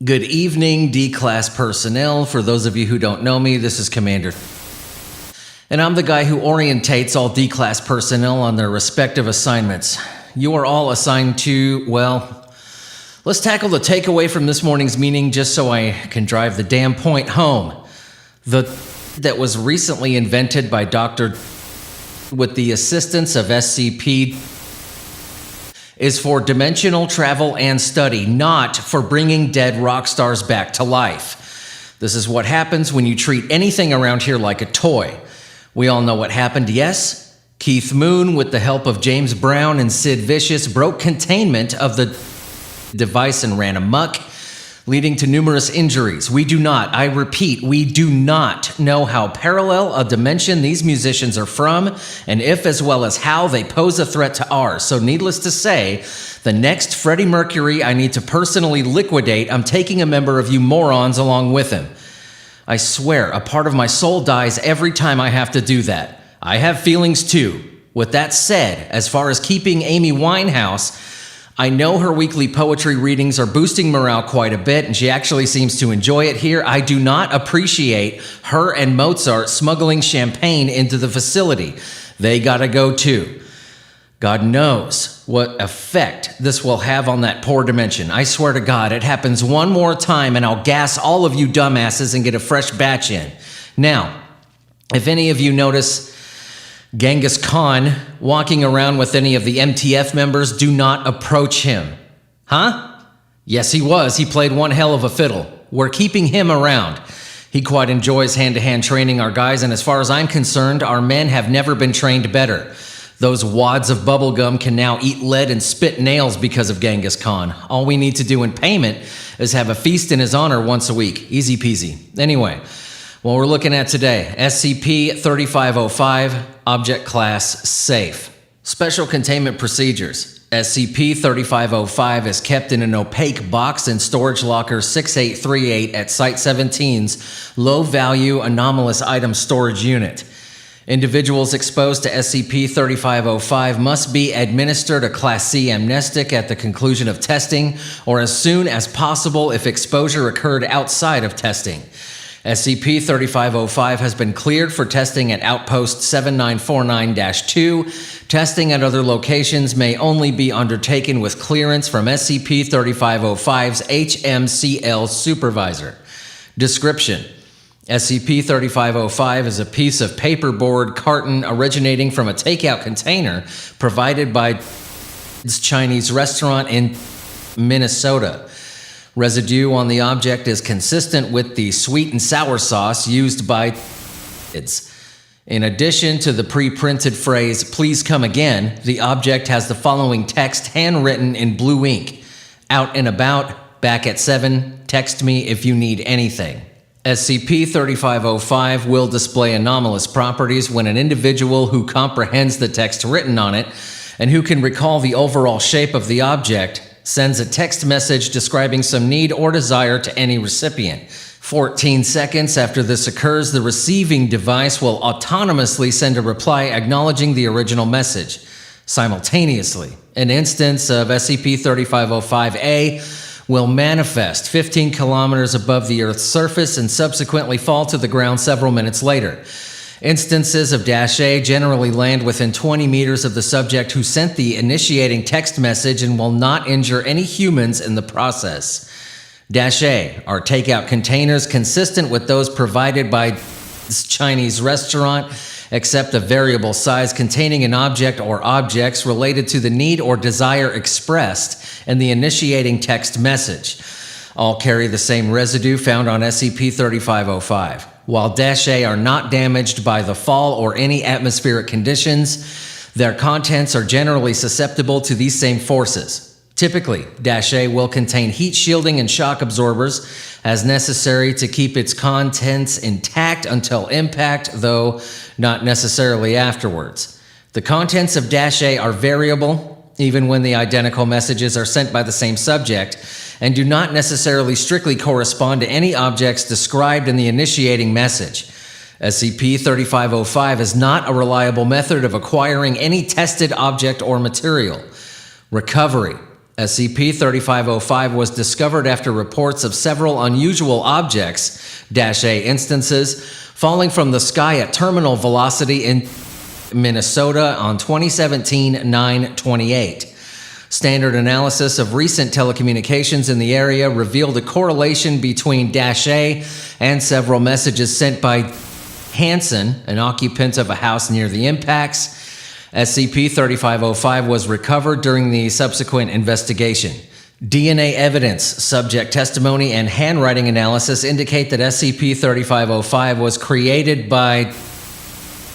Good evening, D-Class personnel. For those of you who don't know me, this is Commander, and I'm the guy who orientates all D-Class personnel on their respective assignments. You are all assigned to, well, let's tackle the takeaway from this morning's meeting just so I can drive the damn point home. That was recently invented by Dr. with the assistance of SCP is for dimensional travel and study, not for bringing dead rock stars back to life. This is what happens when you treat anything around here like a toy. We all know what happened, yes? Keith Moon, with the help of James Brown and Sid Vicious, broke containment of the device and ran amok, leading to numerous injuries. We do not, I repeat, we do not know how parallel a dimension these musicians are from, and if as well as how they pose a threat to ours. So needless to say, the next Freddie Mercury I need to personally liquidate, I'm taking a member of you morons along with him. I swear, a part of my soul dies every time I have to do that. I have feelings too. With that said, as far as keeping Amy Winehouse, I know her weekly poetry readings are boosting morale quite a bit, and she actually seems to enjoy it here. I do not appreciate her and Mozart smuggling champagne into the facility. They gotta go too. God knows what effect this will have on that poor dimension. I swear to God, it happens one more time and I'll gas all of you dumbasses and get a fresh batch in. Now, if any of you notice Genghis Khan walking around with any of the MTF members, do not approach him. Huh? Yes, he was. He played one hell of a fiddle. We're keeping him around. He quite enjoys hand-to-hand training our guys, and as far as I'm concerned, our men have never been trained better. Those wads of bubblegum can now eat lead and spit nails because of Genghis Khan. All we need to do in payment is have a feast in his honor once a week. Easy peasy. Anyway, what we're looking at today, SCP-3505, Object Class Safe. Special Containment Procedures. SCP-3505 is kept in an opaque box in Storage Locker 6838 at Site-17's Low-Value Anomalous Item Storage Unit. Individuals exposed to SCP-3505 must be administered a Class C amnestic at the conclusion of testing or as soon as possible if exposure occurred outside of testing. SCP-3505 has been cleared for testing at Outpost 7949-2. Testing at other locations may only be undertaken with clearance from SCP-3505's HMCL supervisor. Description: SCP-3505 is a piece of paperboard carton originating from a takeout container provided by its Chinese restaurant in Minnesota. Residue on the object is consistent with the sweet and sour sauce used by kids. In addition to the pre-printed phrase, "Please come again," the object has the following text handwritten in blue ink: "Out and about, back at 7, text me if you need anything." SCP-3505 will display anomalous properties when an individual who comprehends the text written on it and who can recall the overall shape of the object sends a text message describing some need or desire to any recipient. 14 seconds after this occurs, the receiving device will autonomously send a reply acknowledging the original message. Simultaneously, an instance of SCP-3505-A will manifest 15 kilometers above the Earth's surface and subsequently fall to the ground several minutes later. Instances of -A generally land within 20 meters of the subject who sent the initiating text message and will not injure any humans in the process. -A are takeout containers consistent with those provided by this Chinese restaurant, except a variable size containing an object or objects related to the need or desire expressed in the initiating text message. All carry the same residue found on SCP-3505. While -A are not damaged by the fall or any atmospheric conditions, their contents are generally susceptible to these same forces. Typically, -A will contain heat shielding and shock absorbers as necessary to keep its contents intact until impact, though not necessarily afterwards. The contents of -A are variable, even when the identical messages are sent by the same subject, and do not necessarily strictly correspond to any objects described in the initiating message. SCP-3505 is not a reliable method of acquiring any tested object or material. Recovery. SCP-3505 was discovered after reports of several unusual objects, -A instances, falling from the sky at terminal velocity in Minnesota on 2017-9/28. Standard analysis of recent telecommunications in the area revealed a correlation between -A and several messages sent by Hansen, an occupant of a house near the impacts. SCP-3505 was recovered during the subsequent investigation. DNA evidence, subject testimony, and handwriting analysis indicate that SCP-3505 was created by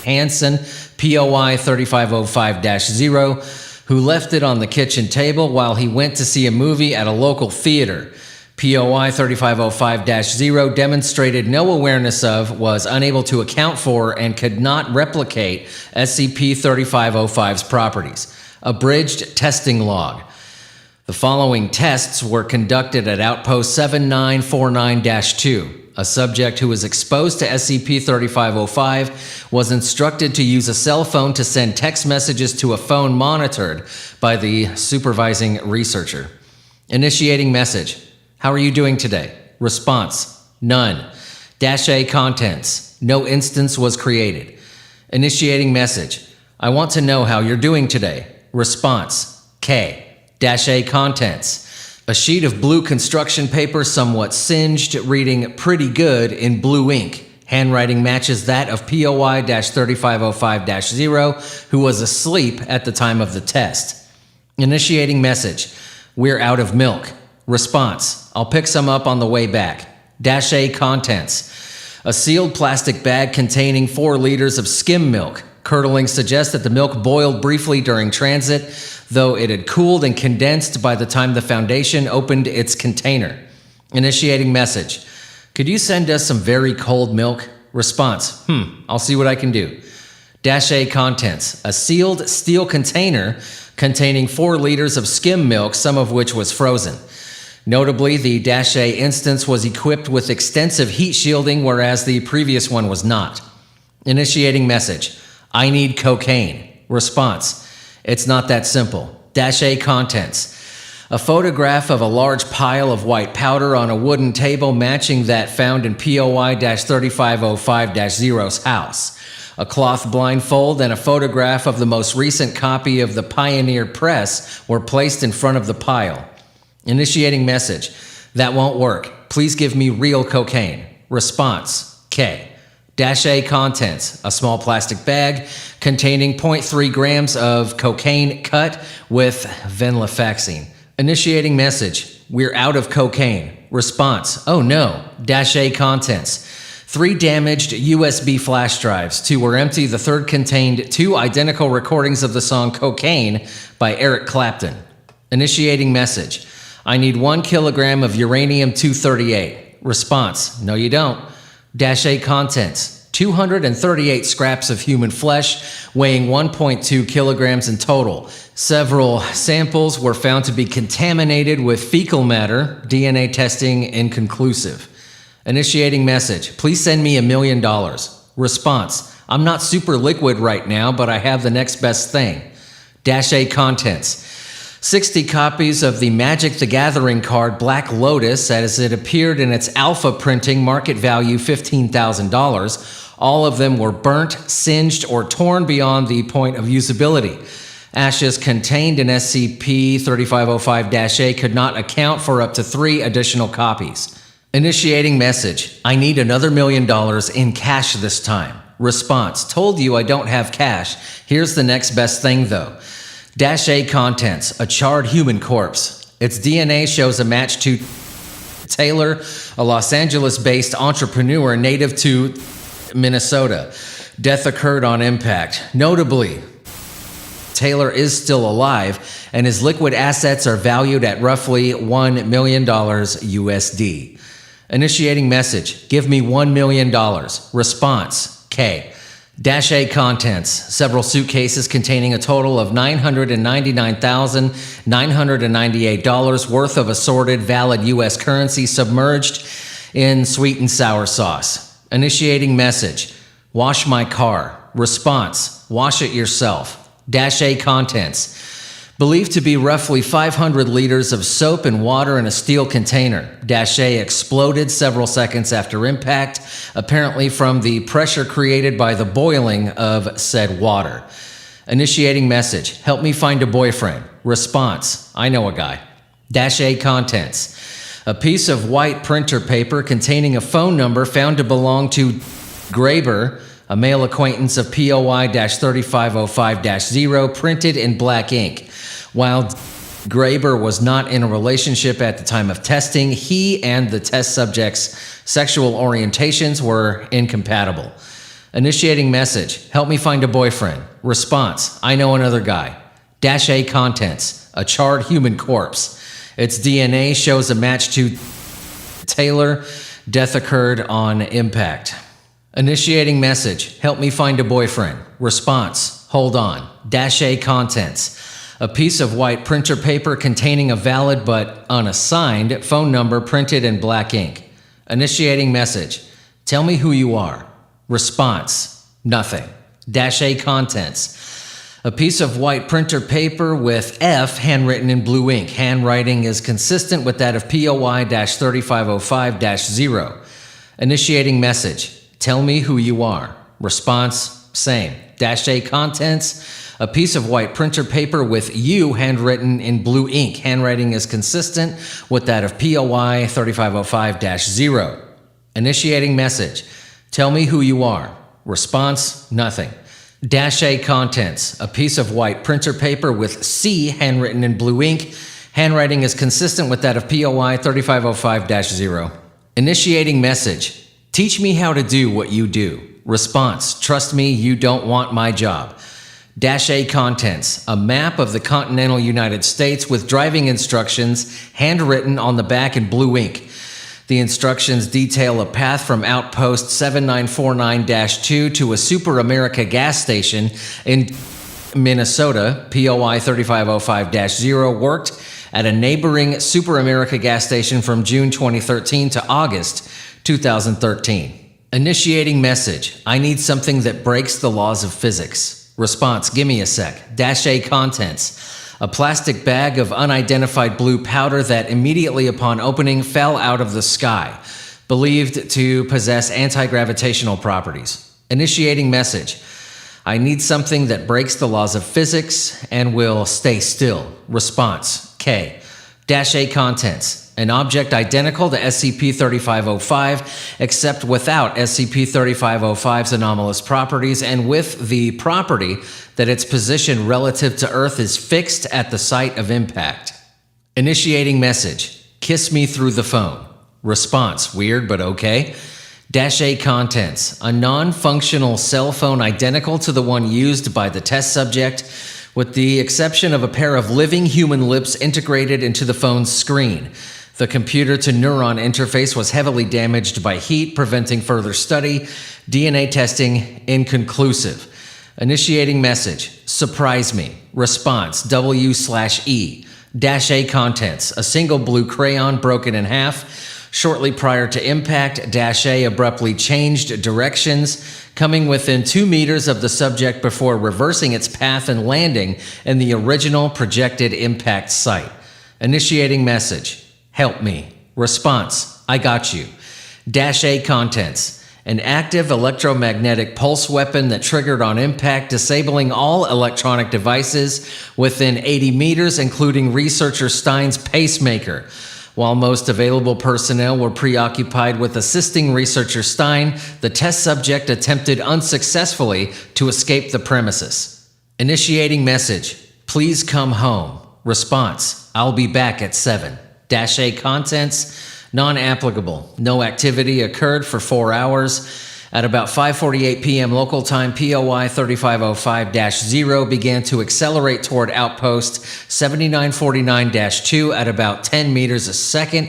Hansen, POI 3505-0, who left it on the kitchen table while he went to see a movie at a local theater. POI 3505-0 demonstrated no awareness of, was unable to account for, and could not replicate SCP-3505's properties. Abridged testing log. The following tests were conducted at Outpost 7949-2. A subject who was exposed to SCP-3505 was instructed to use a cell phone to send text messages to a phone monitored by the supervising researcher. Initiating message. How are you doing today? Response. None. -A contents. No instance was created. Initiating message. I want to know how you're doing today. Response. K. -A contents. A sheet of blue construction paper somewhat singed, reading pretty good in blue ink. Handwriting matches that of POI-3505-0, who was asleep at the time of the test. Initiating message. We're out of milk. Response. I'll pick some up on the way back. -A contents. A sealed plastic bag containing 4 liters of skim milk. Curdling suggests that the milk boiled briefly during transit, though it had cooled and condensed by the time the Foundation opened its container. Initiating message. Could you send us some very cold milk? Response. I'll see what I can do. -A contents. A sealed steel container containing 4 liters of skim milk, some of which was frozen. Notably, the -A instance was equipped with extensive heat shielding, whereas the previous one was not. Initiating message. I need cocaine. Response. It's not that simple. -A contents. A photograph of a large pile of white powder on a wooden table matching that found in POI-3505-0's house. A cloth blindfold and a photograph of the most recent copy of the Pioneer Press were placed in front of the pile. Initiating message. That won't work. Please give me real cocaine. Response. K. -A contents. A small plastic bag containing 0.3 grams of cocaine cut with venlafaxine. Initiating message. We're out of cocaine. Response. Oh no. -A contents. 3 damaged USB flash drives. 2 were empty. The third contained 2 identical recordings of the song Cocaine by Eric Clapton. Initiating message. I need 1 kilogram of uranium-238. Response. No, you don't. -A contents. 238 scraps of human flesh, weighing 1.2 kilograms in total. Several samples were found to be contaminated with fecal matter. DNA testing inconclusive. Initiating message. Please send me $1 million. Response. I'm not super liquid right now, but I have the next best thing. -A contents. 60 copies of the Magic the Gathering card Black Lotus as it appeared in its alpha printing, market value $15,000. All of them were burnt, singed, or torn beyond the point of usability. Ashes contained in SCP-3505-A could not account for up to 3 additional copies. Initiating message. I need another $1 million in cash this time. Response. Told you I don't have cash. Here's the next best thing though. -A contents. A charred human corpse. Its DNA shows a match to Taylor, a Los Angeles-based entrepreneur native to Minnesota. Death occurred on impact. Notably, Taylor is still alive, and his liquid assets are valued at roughly $1 million USD. Initiating message. Give me $1 million. Response. K. -A contents. Several suitcases containing a total of $999,998 worth of assorted valid U.S. currency submerged in sweet and sour sauce. Initiating message. Wash my car. Response. Wash it yourself. -A contents. Believed to be roughly 500 liters of soap and water in a steel container. -A exploded several seconds after impact, apparently from the pressure created by the boiling of said water. Initiating message, help me find a boyfriend. Response, I know a guy. -A contents, a piece of white printer paper containing a phone number found to belong to Graber, a male acquaintance of POI-3505-0, printed in black ink. While Graber was not in a relationship at the time of testing, he and the test subject's sexual orientations were incompatible. Initiating message, help me find a boyfriend. Response, I know another guy. -A contents, a charred human corpse. Its DNA shows a match to Taylor. Death occurred on impact. Initiating message, help me find a boyfriend. Response, hold on. -A contents, a piece of white printer paper containing a valid but unassigned phone number printed in black ink. Initiating message, tell me who you are. Response, nothing. -A contents, a piece of white printer paper with F handwritten in blue ink. Handwriting is consistent with that of POI-3505-0. Initiating message, tell me who you are. Response, same. -A contents, a piece of white printer paper with U handwritten in blue ink. Handwriting is consistent with that of POI-3505-0. Initiating message, tell me who you are. Response, nothing. -A contents, a piece of white printer paper with C handwritten in blue ink. Handwriting is consistent with that of POI-3505-0. Initiating message, teach me how to do what you do. Response, trust me, you don't want my job. -A contents, a map of the continental United States with driving instructions handwritten on the back in blue ink. The instructions detail a path from Outpost 7949-2 to a Super America gas station in Minnesota. POI 3505-0 worked at a neighboring Super America gas station from June 2013 to August 2013. Initiating message, I need something that breaks the laws of physics. Response, give me a sec. -A contents, a plastic bag of unidentified blue powder that immediately upon opening fell out of the sky, believed to possess anti-gravitational properties. Initiating message, I need something that breaks the laws of physics and will stay still. Response, K. -A contents, an object identical to SCP-3505, except without SCP-3505's anomalous properties and with the property that its position relative to Earth is fixed at the site of impact. Initiating message, kiss me through the phone. Response, weird but okay. -A contents, a non-functional cell phone identical to the one used by the test subject, with the exception of a pair of living human lips integrated into the phone's screen. The computer-to-neuron interface was heavily damaged by heat, preventing further study. DNA testing inconclusive. Initiating message, surprise me. Response, W/E. -A contents, a single blue crayon broken in half. Shortly prior to impact, -A abruptly changed directions, coming within 2 meters of the subject before reversing its path and landing in the original projected impact site. Initiating message, help me. Response, I got you. -A contents, an active electromagnetic pulse weapon that triggered on impact, disabling all electronic devices within 80 meters, including researcher Stein's pacemaker. While most available personnel were preoccupied with assisting researcher Stein, the test subject attempted unsuccessfully to escape the premises. Initiating message, please come home. Response, I'll be back at 7. -A contents, non-applicable. No activity occurred for 4 hours. At about 5:48 p.m. local time, POI 3505-0 began to accelerate toward Outpost 7949-2 at about 10 meters a second,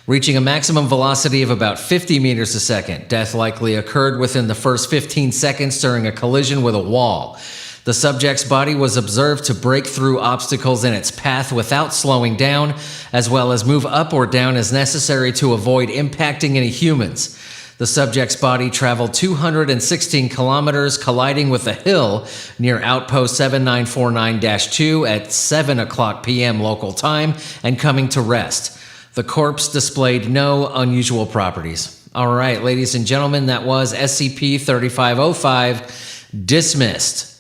reaching a maximum velocity of about 50 meters a second. Death likely occurred within the first 15 seconds during a collision with a wall. The subject's body was observed to break through obstacles in its path without slowing down, as well as move up or down as necessary to avoid impacting any humans. The subject's body traveled 216 kilometers, colliding with a hill near Outpost 7949-2 at 7 o'clock p.m. local time and coming to rest. The corpse displayed no unusual properties. All right, ladies and gentlemen, that was SCP-3505 dismissed.